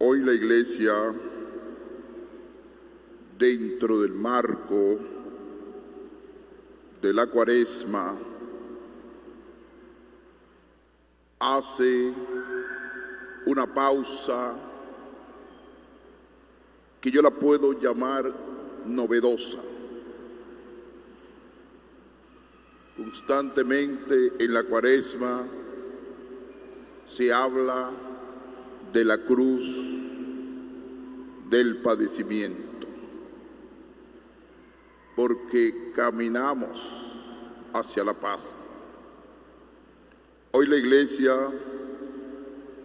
Hoy la Iglesia, dentro del marco de la Cuaresma, hace una pausa que yo la puedo llamar novedosa. Constantemente en la Cuaresma se habla de la cruz, del padecimiento, porque caminamos hacia la paz. Hoy la Iglesia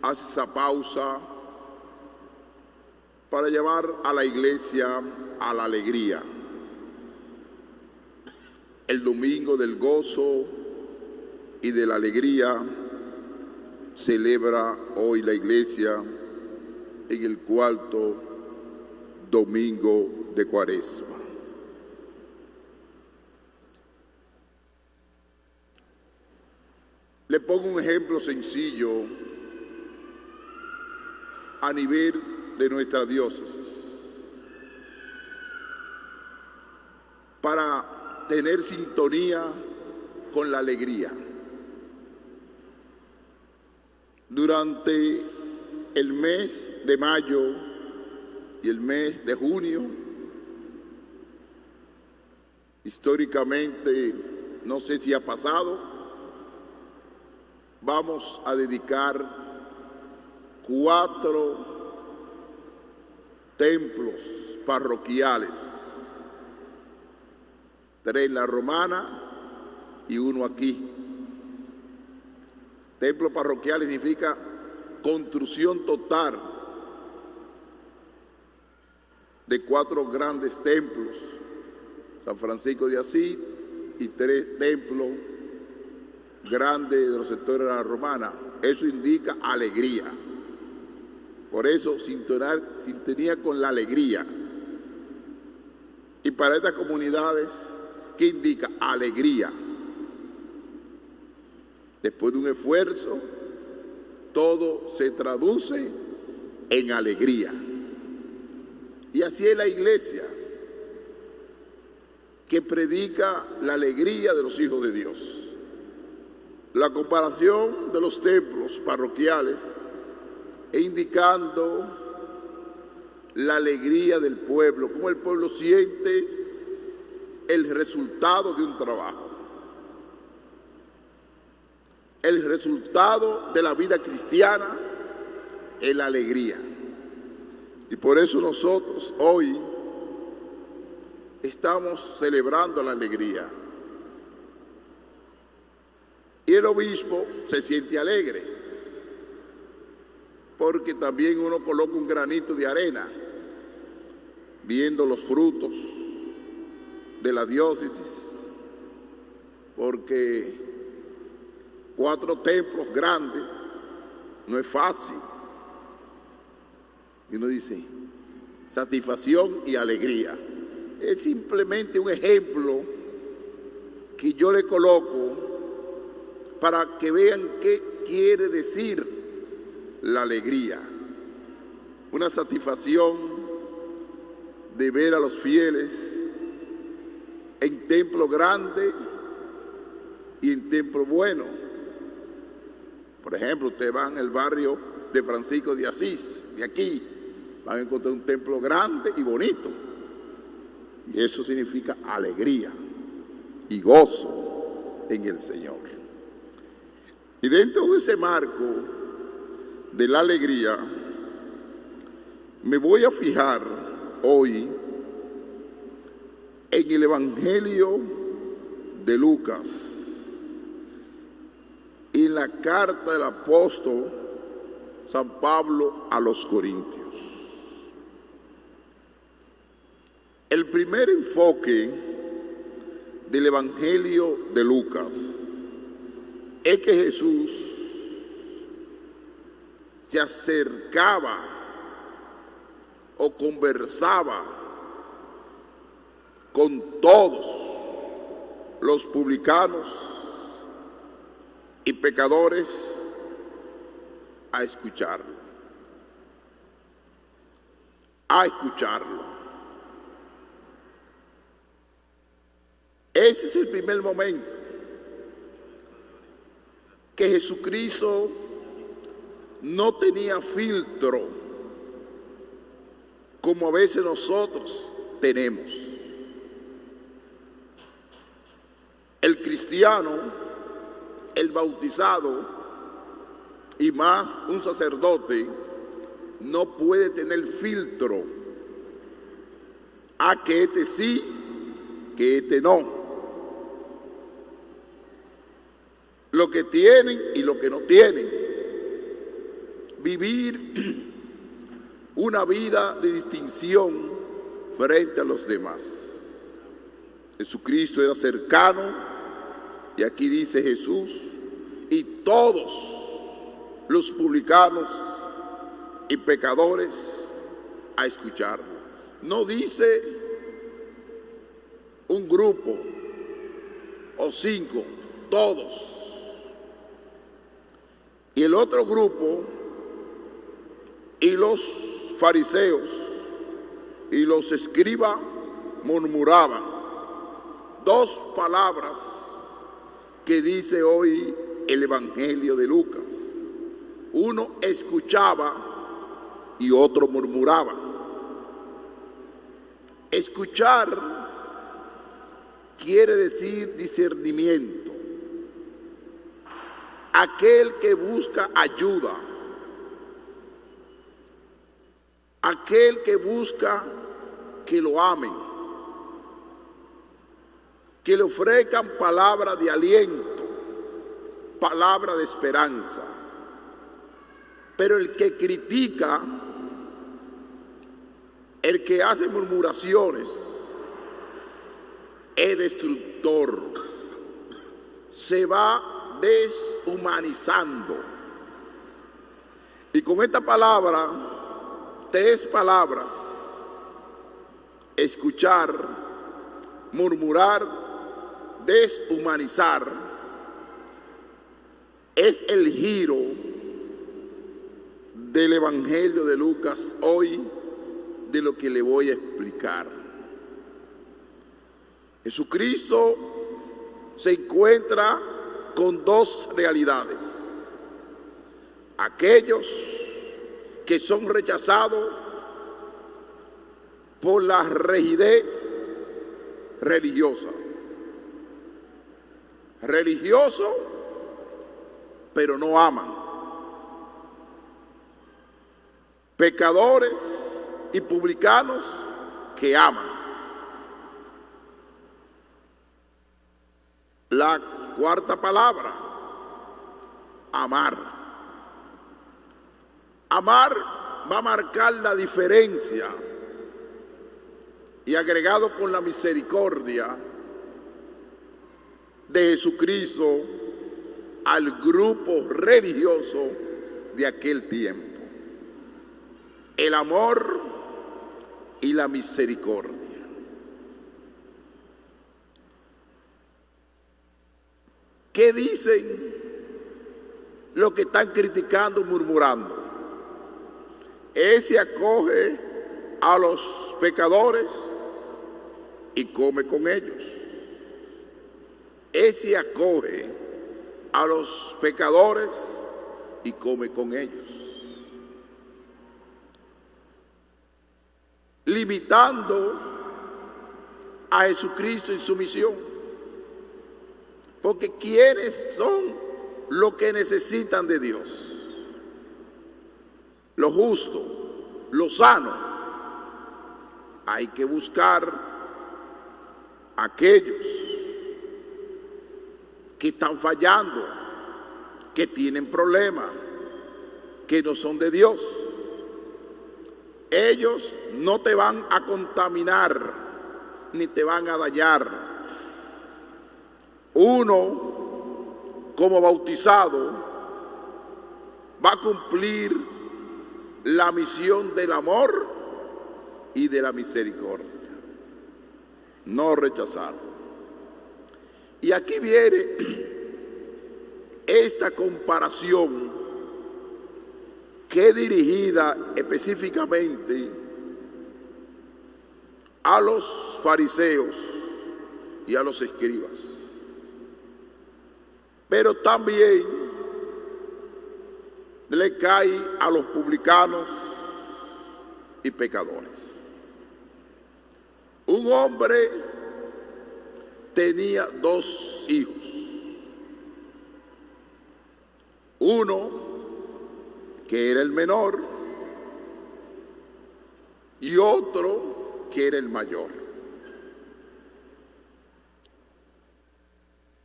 hace esa pausa para llevar a la Iglesia a la alegría. El domingo del gozo y de la alegría celebra hoy la Iglesia en el cuarto domingo de Cuaresma. Le pongo un ejemplo sencillo a nivel de nuestra diócesis para tener sintonía con la alegría. Durante el mes de mayo y el mes de junio, históricamente, no sé si ha pasado, vamos a dedicar 4 templos parroquiales, 3 en la Romana y 1 aquí. Templo parroquial significa construcción total de 4 grandes templos, San Francisco de Asís y 3 templos grandes de los sectores de la Romana. Eso indica alegría. Por eso, sintonía con la alegría. Y para estas comunidades, ¿qué indica? Alegría. Después de un esfuerzo, todo se traduce en alegría. Y así es la Iglesia, que predica la alegría de los hijos de Dios. La comparación de los templos parroquiales e indicando la alegría del pueblo, cómo el pueblo siente el resultado de un trabajo. El resultado de la vida cristiana es la alegría. Y por eso nosotros hoy estamos celebrando la alegría. Y el obispo se siente alegre, porque también uno coloca un granito de arena, viendo los frutos de la diócesis, porque 4 templos grandes no es fácil. Y uno dice, satisfacción y alegría. Es simplemente un ejemplo que yo le coloco para que vean qué quiere decir la alegría. Una satisfacción de ver a los fieles en templo grande y en templo bueno. Por ejemplo, ustedes van al barrio de Francisco de Asís, de aquí, van a encontrar un templo grande y bonito. Y eso significa alegría y gozo en el Señor. Y dentro de ese marco de la alegría, me voy a fijar hoy en el Evangelio de Lucas y en la carta del apóstol San Pablo a los Corintios. El primer enfoque del Evangelio de Lucas es que Jesús se acercaba o conversaba con todos los publicanos y pecadores a escucharlo. a escucharlo. Ese es el primer momento que Jesucristo no tenía filtro como a veces nosotros tenemos. El cristiano, el bautizado y más un sacerdote no puede tener filtro a que este sí, que este no. Lo que tienen y lo que no tienen. Vivir una vida de distinción frente a los demás. Jesucristo era cercano, y aquí dice Jesús, y todos los publicanos y pecadores a escucharlo. No dice un grupo o 5, todos. Y el otro grupo, y los fariseos y los escribas murmuraban. Dos palabras que dice hoy el Evangelio de Lucas. Uno escuchaba y otro murmuraba. Escuchar quiere decir discernimiento. Aquel que busca ayuda, aquel que busca que lo amen, que le ofrezcan palabra de aliento, palabra de esperanza. Pero el que critica, el que hace murmuraciones, es destructor, se va deshumanizando. Y con esta palabra, 3 palabras: escuchar, murmurar, deshumanizar, es el giro del Evangelio de Lucas hoy, de lo que le voy a explicar. Jesucristo se encuentra con 2 realidades: aquellos que son rechazados por la rigidez religiosa, religioso pero no aman, pecadores y publicanos que aman. La cuarta palabra, amar. Amar va a marcar la diferencia, y agregado con la misericordia de Jesucristo al grupo religioso de aquel tiempo. El amor y la misericordia. ¿Qué dicen los que están criticando, murmurando? Ese acoge a los pecadores y come con ellos. Ese acoge a los pecadores y come con ellos. Limitando a Jesucristo en su misión. Porque ¿quiénes son los que necesitan de Dios? Lo justo, lo sano. Hay que buscar a aquellos que están fallando, que tienen problemas, que no son de Dios. Ellos no te van a contaminar, ni te van a dañar. Uno, como bautizado, va a cumplir la misión del amor y de la misericordia. No rechazarlo. Y aquí viene esta comparación que es dirigida específicamente a los fariseos y a los escribas, pero también le cae a los publicanos y pecadores. Un hombre tenía 2 hijos, uno que era el menor y otro que era el mayor.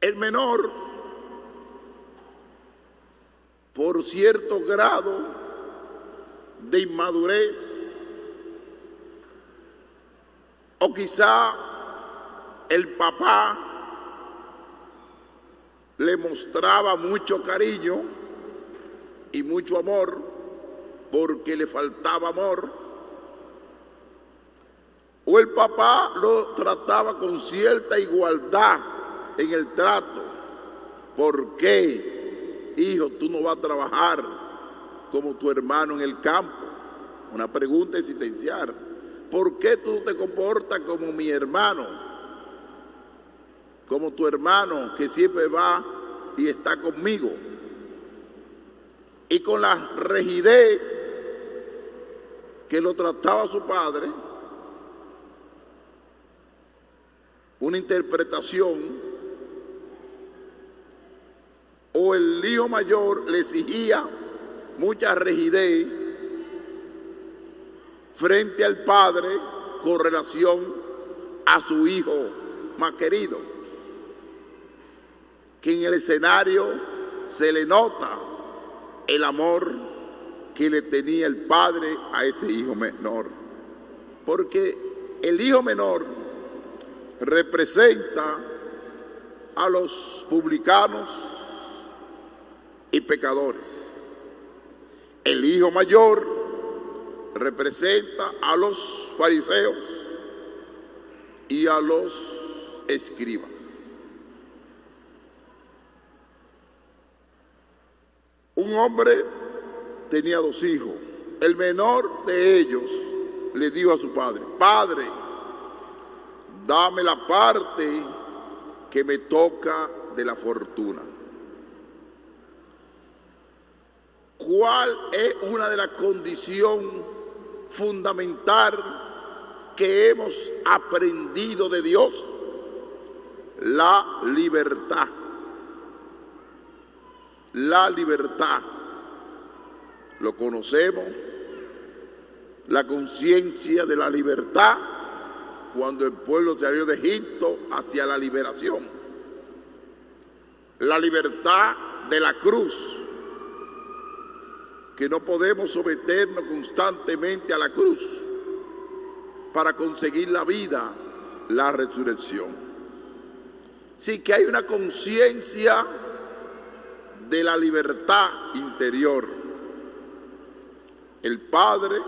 El menor, por cierto grado de inmadurez, o quizá el papá le mostraba mucho cariño y mucho amor porque le faltaba amor, o el papá lo trataba con cierta igualdad en el trato. ¿Por qué, hijo, tú no vas a trabajar como tu hermano en el campo? Una pregunta existencial. ¿Por qué tú te comportas como mi hermano? Como tu hermano que siempre va y está conmigo. Y con la rigidez que lo trataba su padre, una interpretación, o el hijo mayor le exigía mucha rigidez frente al padre con relación a su hijo más querido, que en el escenario se le nota el amor que le tenía el padre a ese hijo menor, porque el hijo menor representa a los publicanos y pecadores. El hijo mayor representa a los fariseos y a los escribas. Un hombre tenía 2 hijos. El menor de ellos le dijo a su padre: Padre, dame la parte que me toca de la fortuna. ¿Cuál es una de las condiciones fundamentales que hemos aprendido de Dios? La libertad. La libertad. Lo conocemos, la conciencia de la libertad, cuando el pueblo salió de Egipto hacia la liberación. La libertad de la cruz, que no podemos someternos constantemente a la cruz para conseguir la vida, la resurrección. Sí que hay una conciencia de la libertad interior. El Padre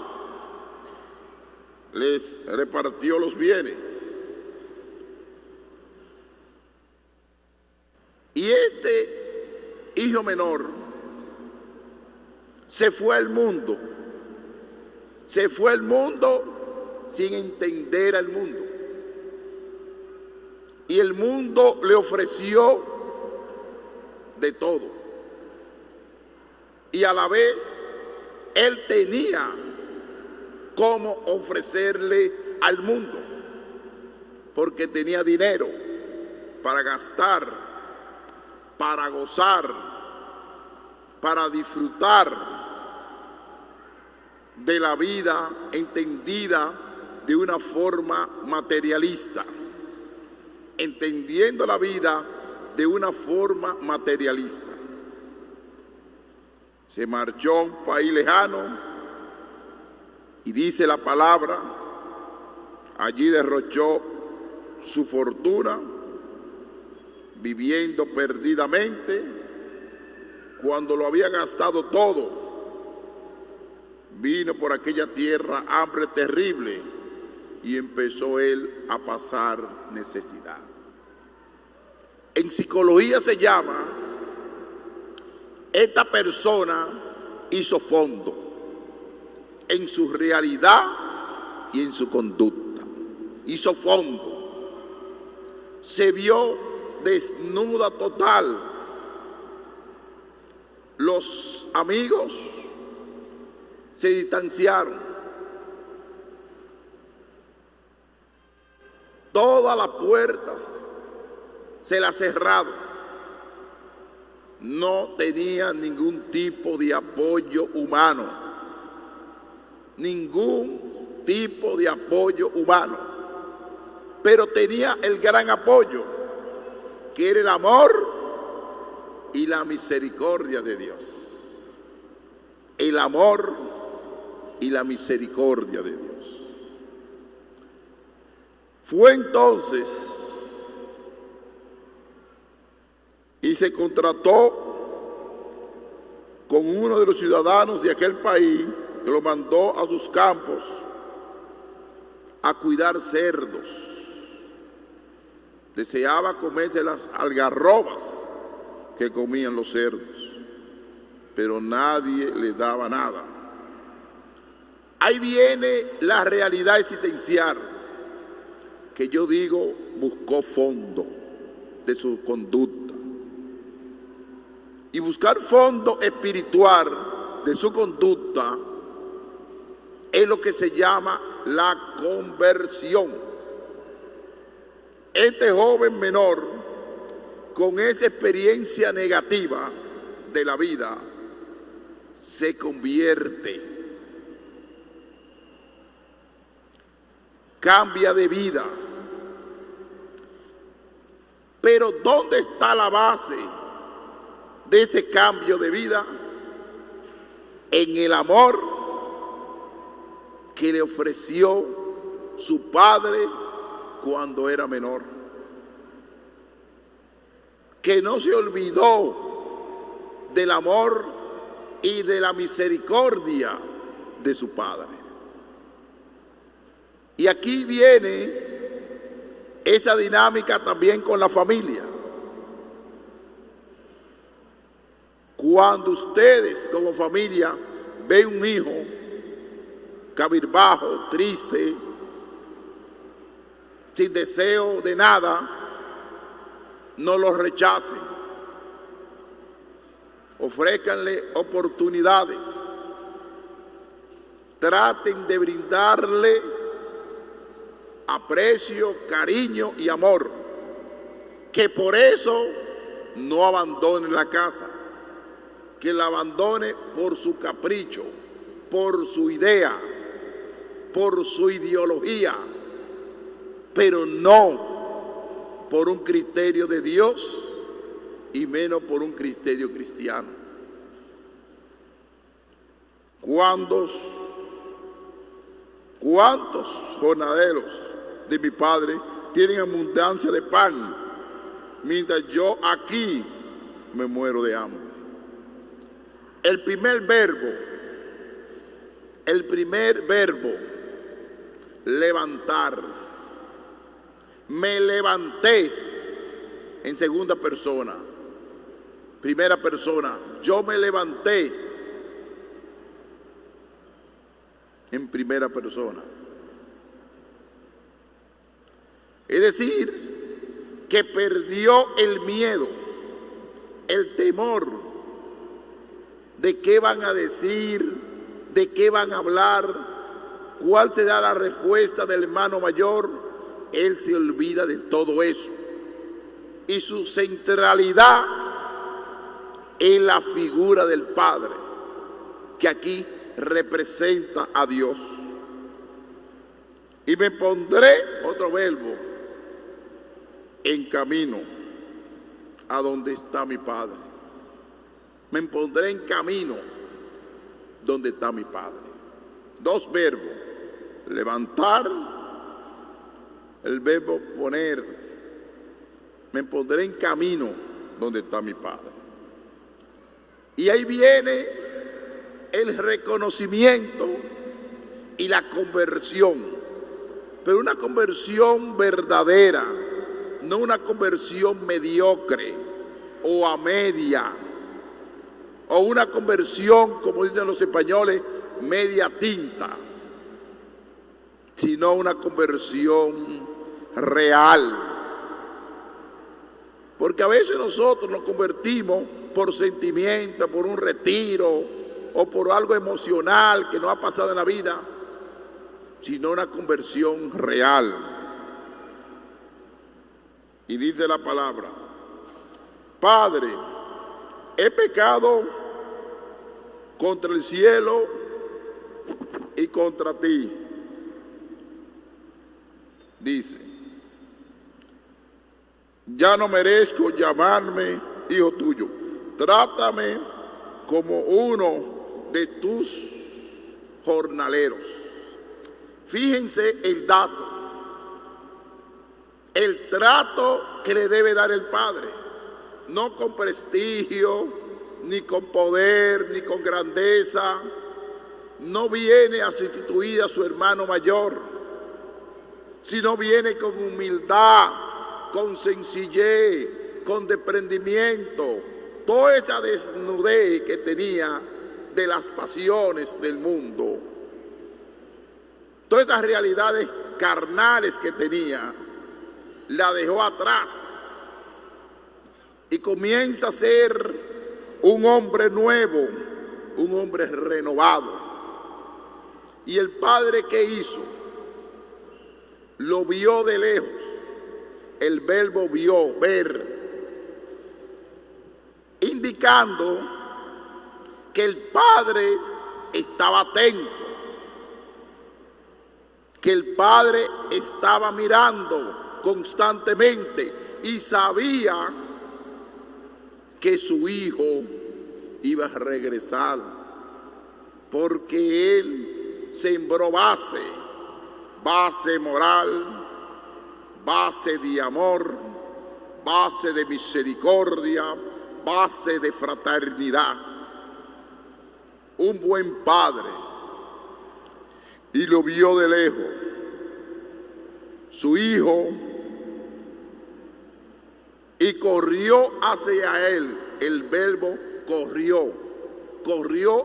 les repartió los bienes. Y este hijo menor se fue al mundo. Se fue al mundo sin entender al mundo. Y el mundo le ofreció de todo. Y a la vez él tenía cómo ofrecerle al mundo, porque tenía dinero para gastar, para gozar, para disfrutar de la vida entendida de una forma materialista, entendiendo la vida de una forma materialista. Se marchó a un país lejano y dice la palabra, allí derrochó su fortuna, viviendo perdidamente. Cuando lo había gastado todo, vino por aquella tierra hambre terrible y empezó él a pasar necesidad. En psicología se llama, esta persona hizo fondo en su realidad y en su conducta. hizo fondo, se vio desnuda total. Los amigos se distanciaron. Todas las puertas se las cerraron. No tenía ningún tipo de apoyo humano. Ningún tipo de apoyo humano. Pero tenía el gran apoyo, que era el amor y la misericordia de Dios. El amor y la misericordia de Dios. Fue entonces y se contrató con uno de los ciudadanos de aquel país, que lo mandó a sus campos a cuidar cerdos. Deseaba comerse las algarrobas que comían los cerdos, pero nadie le daba nada. Ahí viene la realidad existencial, que yo digo, buscó fondo de su conducta. Y buscar fondo espiritual de su conducta es lo que se llama la conversión. Este joven menor, con esa experiencia negativa de la vida, se convierte, cambia de vida. Pero ¿dónde está la base de ese cambio de vida? En el amor que le ofreció su padre cuando era menor, que no se olvidó del amor y de la misericordia de su padre. Y aquí viene esa dinámica también con la familia. Cuando ustedes como familia ven un hijo cabizbajo, triste, sin deseo de nada, no lo rechacen. Ofrézcanle oportunidades. Traten de brindarle aprecio, cariño y amor. Que por eso no abandone la casa. Que la abandone por su capricho, por su idea, por su ideología, pero no por un criterio de Dios y menos por un criterio cristiano. ¿Cuántos jornaleros de mi padre tienen abundancia de pan, mientras yo aquí me muero de hambre? El primer verbo, levantar. Me levanté en segunda persona. Primera persona, yo me levanté en primera persona. Es decir, que perdió el miedo, el temor de qué van a decir, de qué van a hablar, cuál será la respuesta del hermano mayor. Él se olvida de todo eso. Y su centralidad es la figura del Padre, que aquí representa a Dios. Y me pondré, otro verbo, en camino a donde está mi Padre. Me pondré en camino donde está mi Padre. Dos verbos, levantar, el verbo poner. Me pondré en camino donde está mi Padre. Y ahí viene el reconocimiento y la conversión, pero una conversión verdadera, no una conversión mediocre o a media, o una conversión, como dicen los españoles, media tinta. sino una conversión real. Porque a veces nosotros nos convertimos por sentimiento, por un retiro o por algo emocional que nos ha pasado en la vida, sino una conversión real. Y dice la palabra: Padre, he pecado contra el cielo y contra ti. Dice: ya no merezco llamarme hijo tuyo. Trátame como uno de tus jornaleros. Fíjense el dato, el trato que le debe dar el Padre, no con prestigio, ni con poder, ni con grandeza. No viene a sustituir a su hermano mayor, sino viene con humildad, con sencillez, con desprendimiento, toda esa desnudez que tenía de las pasiones del mundo, todas esas realidades carnales que tenía, la dejó atrás y comienza a ser un hombre nuevo, un hombre renovado. Y el Padre, ¿qué hizo? Lo vio de lejos. El verbo vio, ver, indicando que el Padre estaba atento, que el Padre estaba mirando constantemente y sabía que su hijo iba a regresar, porque él sembró base moral, base de amor, base de misericordia, base de fraternidad. Un buen padre. Y lo vio de lejos. Su hijo, y corrió hacia él. El verbo corrió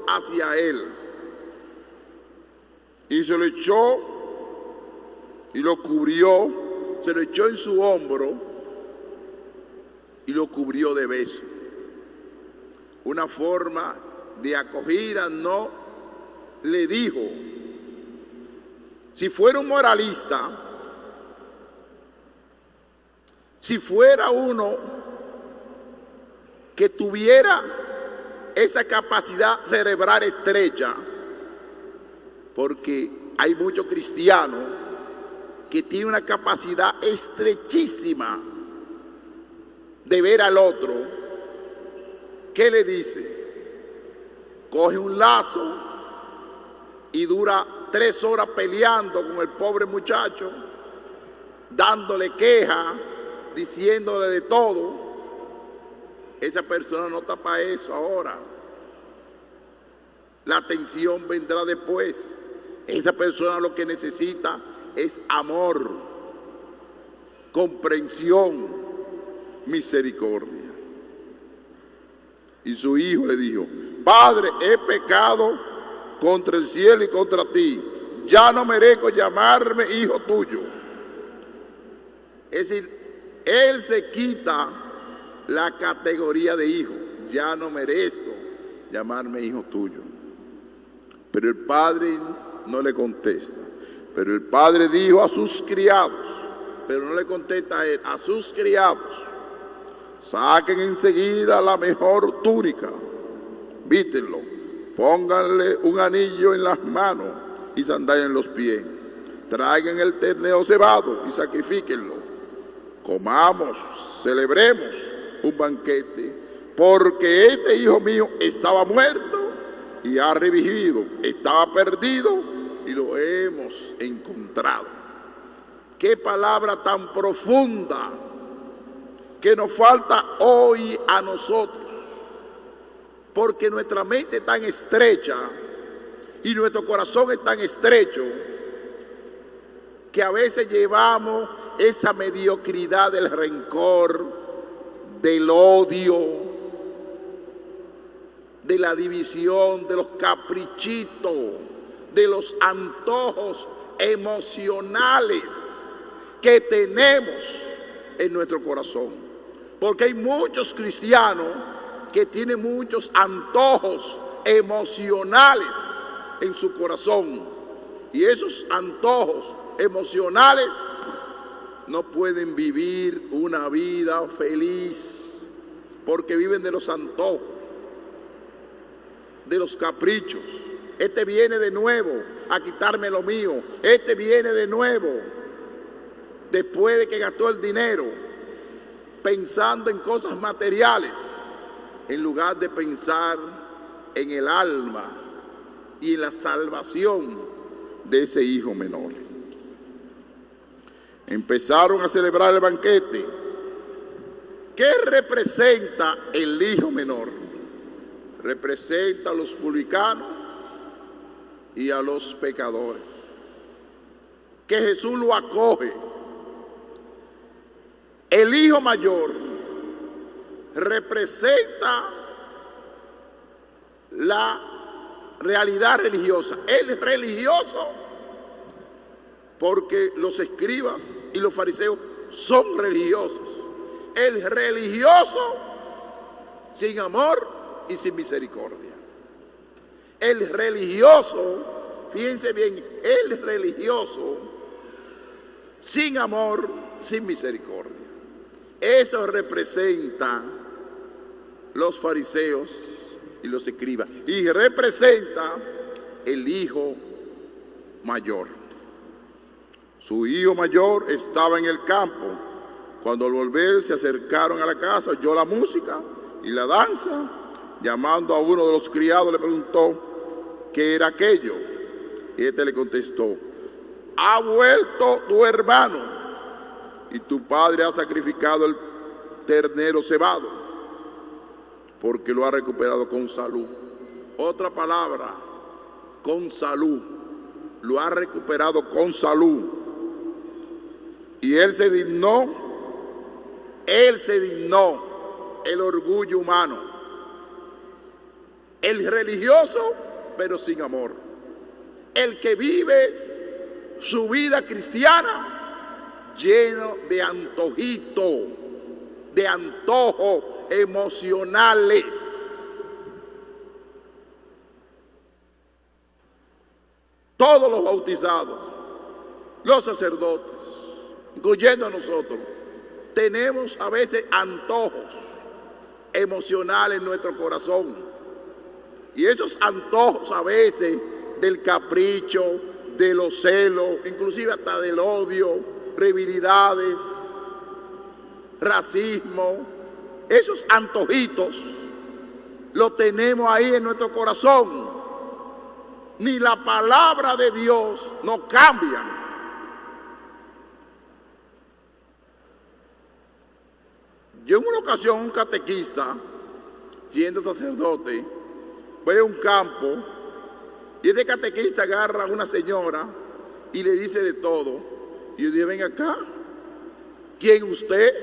hacia él. Y se lo echó y lo cubrió. Se lo echó en su hombro y lo cubrió de besos. Una forma de acogida. No le dijo. Si fuera un moralista, si fuera uno que tuviera esa capacidad cerebral estrecha, porque hay muchos cristianos que tiene una capacidad estrechísima de ver al otro, ¿qué le dice? Coge un lazo y dura 3 horas peleando con el pobre muchacho, dándole queja, diciéndole de todo. Esa persona no está para eso ahora. La atención vendrá después. Esa persona lo que necesita es amor, comprensión, misericordia. Y su hijo le dijo: Padre, he pecado contra el cielo y contra ti. Ya no merezco llamarme hijo tuyo. Es decir, él se quita la categoría de hijo. Ya no merezco llamarme hijo tuyo. Pero el padre no le contesta. Pero el padre dijo a sus criados, pero no le contesta a él, a sus criados: saquen enseguida la mejor túnica, vítenlo, pónganle un anillo en las manos y sandalias en los pies, traigan el ternero cebado y sacrifíquenlo, comamos, celebremos un banquete, porque este hijo mío estaba muerto y ha revivido, estaba perdido y lo hemos encontrado. Qué palabra tan profunda que nos falta hoy a nosotros, porque nuestra mente es tan estrecha y nuestro corazón es tan estrecho que a veces llevamos esa mediocridad del rencor, del odio, de la división, de los caprichitos, de los antojos emocionales que tenemos en nuestro corazón. Porque hay muchos cristianos que tienen muchos antojos emocionales en su corazón. Y esos antojos emocionales no pueden vivir una vida feliz, porque viven de los antojos, de los caprichos. Este viene de nuevo a quitarme lo mío. Este viene de nuevo después de que gastó el dinero pensando en cosas materiales, en lugar de pensar en el alma y en la salvación de ese hijo menor. Empezaron a celebrar el banquete. ¿Qué representa el hijo menor? Representa a los publicanos y a los pecadores, que Jesús lo acoge. El hijo mayor representa la realidad religiosa. Él es religioso porque los escribas y los fariseos son religiosos. Él es religioso sin amor y sin misericordia. Él es religioso, fíjense bien, él es religioso sin amor, sin misericordia. Eso representa los fariseos y los escribas, y representa el hijo mayor. Su hijo mayor estaba en el campo. Cuando al volver se acercaron a la casa, oyó la música y la danza. Llamando a uno de los criados, le preguntó qué era aquello. Y este le contestó: ha vuelto tu hermano, y tu padre ha sacrificado el ternero cebado, porque lo ha recuperado con salud. Otra palabra, con salud. Lo ha recuperado con salud. Y él se dignó, el orgullo humano. El religioso, pero sin amor. El que vive su vida cristiana lleno de antojito, de antojos emocionales. Todos los bautizados, los sacerdotes, incluyendo a nosotros, tenemos a veces antojos emocionales en nuestro corazón. Y esos antojos a veces del capricho, de los celos, inclusive hasta del odio, rivalidades, racismo, esos antojitos los tenemos ahí en nuestro corazón. Ni la palabra de Dios nos cambia. Yo en una ocasión, un catequista, siendo sacerdote, voy a un campo y este catequista agarra a una señora y le dice de todo. Y yo dije: ven acá, ¿quién usted?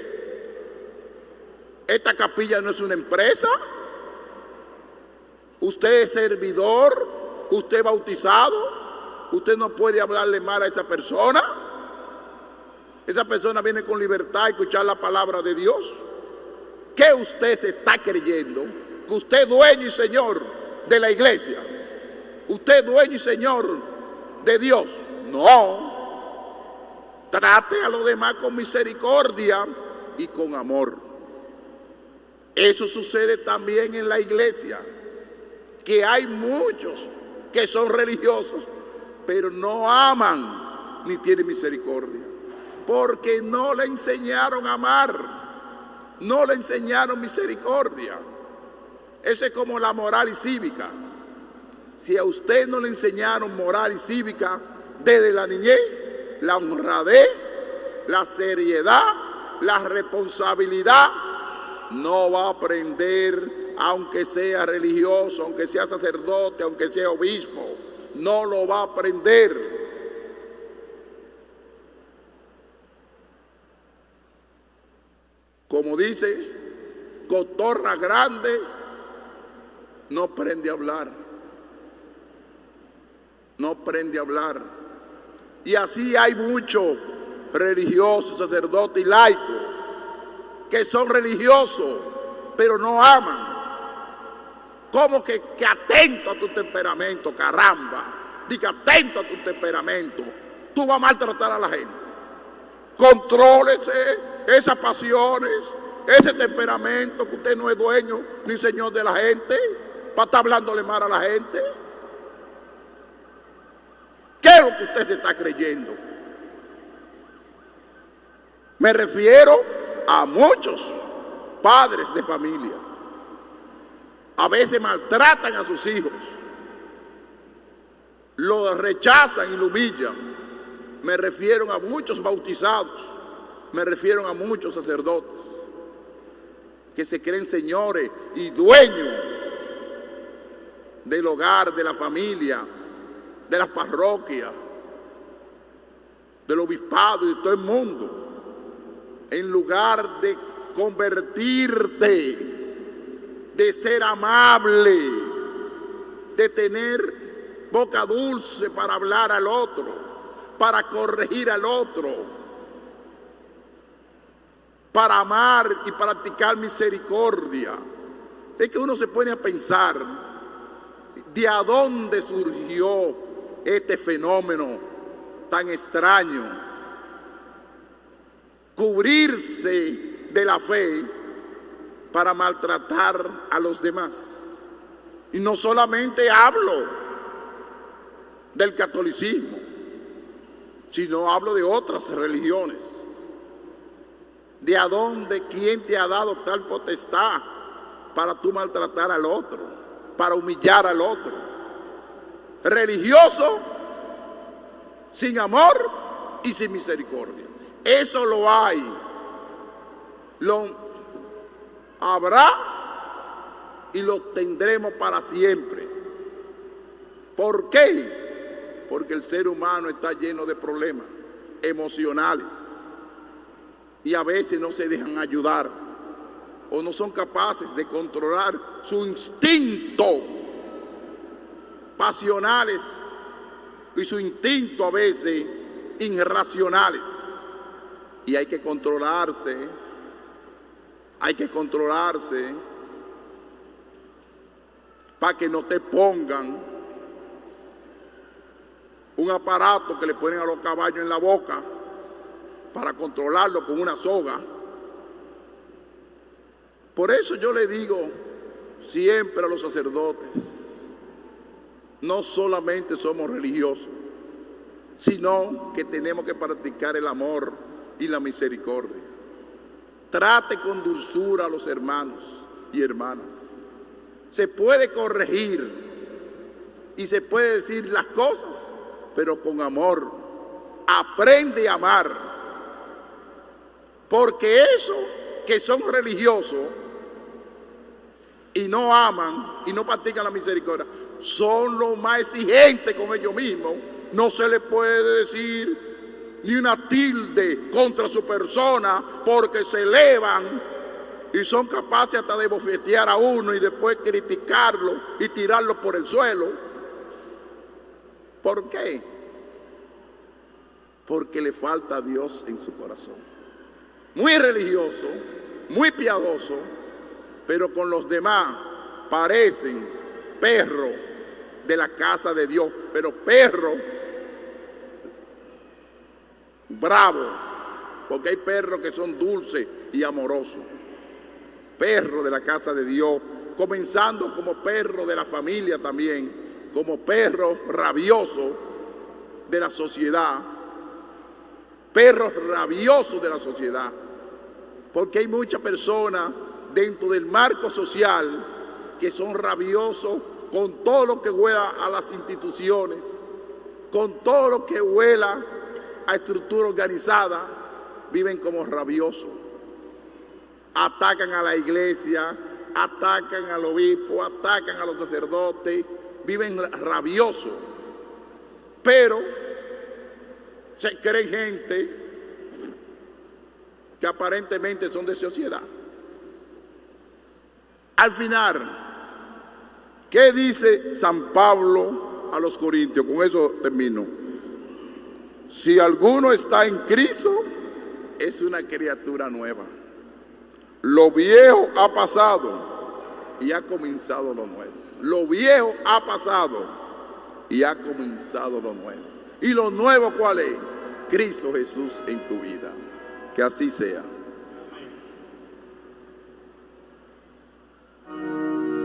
Esta capilla no es una empresa. Usted es servidor, usted es bautizado, usted no puede hablarle mal a esa persona. Esa persona viene con libertad a escuchar la palabra de Dios. ¿Qué usted se está creyendo? Que usted es dueño y señor de la iglesia. Usted es dueño y señor de Dios. No. Trate a los demás con misericordia y con amor. Eso sucede también en la iglesia, que hay muchos que son religiosos, pero no aman ni tienen misericordia, porque no le enseñaron a amar, no le enseñaron misericordia. Eso es como la moral y cívica. Si a usted no le enseñaron moral y cívica desde la niñez, la honradez, la seriedad, la responsabilidad, no va a aprender, aunque sea religioso, aunque sea sacerdote, aunque sea obispo, no lo va a aprender. Como dice, cotorra grande no aprende a hablar. No aprende a hablar. Y así hay muchos religiosos, sacerdotes y laicos que son religiosos, pero no aman. Como que atento a tu temperamento, caramba. Diga, atento a tu temperamento. Tú vas a maltratar a la gente. Contrólese esas pasiones, ese temperamento, que usted no es dueño ni señor de la gente, para estar hablándole mal a la gente. ¿Qué es lo que usted se está creyendo? Me refiero a muchos padres de familia. A veces maltratan a sus hijos, lo rechazan y lo humillan. Me refiero a muchos bautizados, me refiero a muchos sacerdotes que se creen señores y dueños del hogar, de la familia, de las parroquias, del obispado y de todo el mundo. En lugar de convertirte, de ser amable, de tener boca dulce para hablar al otro, para corregir al otro, para amar y practicar misericordia. Es que uno se pone a pensar de a dónde surgió este fenómeno tan extraño. Cubrirse de la fe para maltratar a los demás. Y no solamente hablo del catolicismo, sino hablo de otras religiones. ¿De a dónde, quién te ha dado tal potestad para tú maltratar al otro, para humillar al otro? Religioso, sin amor y sin misericordia. Eso lo hay, lo habrá y lo tendremos para siempre. ¿Por qué? Porque el ser humano está lleno de problemas emocionales y a veces no se dejan ayudar o no son capaces de controlar su instinto pasionales y su instinto a veces irracionales. Y hay que controlarse. Hay que controlarse para que no te pongan un aparato que le ponen a los caballos en la boca para controlarlo con una soga. Por eso yo le digo siempre a los sacerdotes, no solamente somos religiosos, sino que tenemos que practicar el amor y la misericordia. Trate con dulzura a los hermanos y hermanas. Se puede corregir y se puede decir las cosas, pero con amor. Aprende a amar. Porque esos que son religiosos y no aman y no practican la misericordia, son los más exigentes con ellos mismos. No se les puede decir ni una tilde contra su persona, porque se elevan y son capaces hasta de bofetear a uno y después criticarlo y tirarlo por el suelo. ¿Por qué? Porque le falta a Dios en su corazón. Muy religioso, muy piadoso, pero con los demás parecen perros de la casa de Dios, pero perros bravo, porque hay perros que son dulces y amorosos. Perros de la casa de Dios, comenzando como perro de la familia también, como perro rabioso de la sociedad. Perros rabiosos de la sociedad, porque hay muchas personas dentro del marco social que son rabiosos con todo lo que huela a las instituciones, con todo lo que huela a estructura organizada, viven como rabiosos. Atacan a la iglesia, atacan al obispo, atacan a los sacerdotes, viven rabiosos. Pero se creen gente que aparentemente son de sociedad. Al final, ¿qué dice San Pablo a los Corintios? Con eso termino. Si alguno está en Cristo, es una criatura nueva. Lo viejo ha pasado y ha comenzado lo nuevo. Lo viejo ha pasado y ha comenzado lo nuevo. ¿Y lo nuevo cuál es? Cristo Jesús en tu vida. Que así sea.